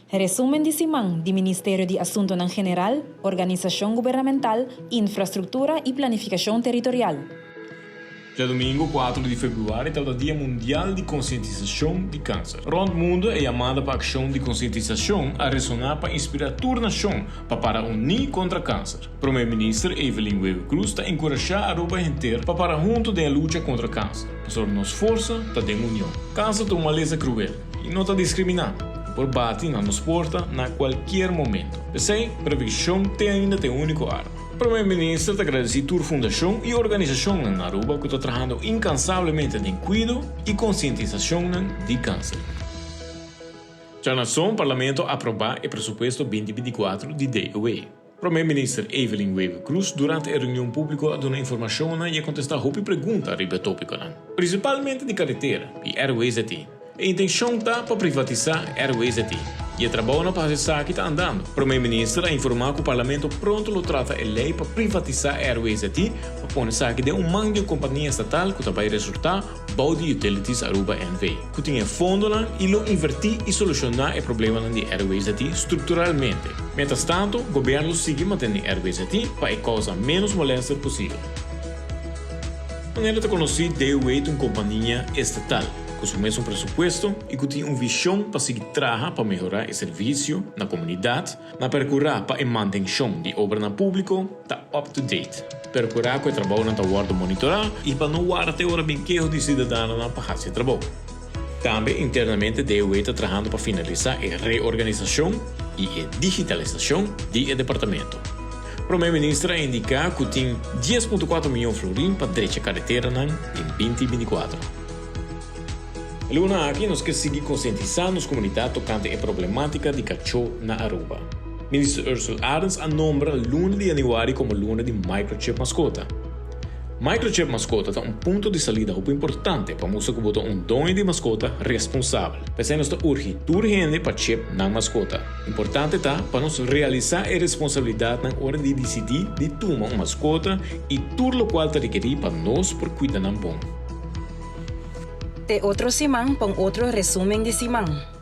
Resumen de semana do Ministério de Assuntos General, Organização Governamental, Infraestrutura e Planificação Territorial. Já domingo, 4 de fevereiro, é o Dia Mundial de Conscientização de Câncer. Rond o mundo é chamada para a ação de conscientização a ressonar para inspirar toda a nação para unir contra o câncer. O primeiro-ministro Evelyn Weber Cruz está encorajando a Europa inteira para junto da luta contra o câncer. Sobre nossa força, está de união. Câncer é uma doença cruel e não está discriminado. Por bate na nossa porta a qualquer momento. Assim, prevenção ainda tem um único arma. O primeiro-ministro está agradecido à fundação e organização na Aruba que está trabalhando incansavelmente em cuidado e conscientização de câncer. Já na nação, o parlamento aprovou o presupuesto 2024 de DOE. O primeiro-ministro Evelyn Weber Cruz, durante a reunião pública, deu informação e contestou a perguntas sobre o tópico, principalmente de carretera e RWZT. A intenção está para privatizar a RWZT. E o trabalho para essa que está andando. O primeiro-ministro informou que o parlamento pronto lo trata a lei para privatizar a RWZT para pôr essa que de mangue de companhia estatal que vai resultar Bau de Utilities Aruba NV. Que tinha fundo e lo invertir e solucionar o problema de RWZT estruturalmente. Mientras tanto, o governo segue mantendo a RWZT para a causa menos molesta possível. Maneira de conhecer DOE uma companhia estatal. Com o mesmo presupuesto e que tem uma visão para seguir trabalhando para melhorar o serviço na comunidade, na procurar para a manutenção de obra na público, está up-to-date. Procurar que o trabalho não está guarda monitorar e para não guardar até hora bem que de cidadãos na para fazer trabalho. Também, internamente, a DOE está trabalhando para finalizar a reorganização e a digitalização do departamento. O primeiro-ministro indica que tem 10,4 milhões de florins para direita carretera em 2024. Luna aqui nós queremos seguir conscientizando as comunidades tocante a problemática de cachorro na Aruba. Ministro Ursula Arens anombra luna de janeiro como luna de microchip mascota. Microchip mascota é um ponto de saída muito importante para mostrar que botar um dono de mascota responsável. Pensando que está urgente para chip na mascota. Importante está para nós realizar a responsabilidade na hora de decidir de tomar uma mascota e tudo o qual está requerido para nós por cuidar de bom. De outro semana, com outro resumen de semana.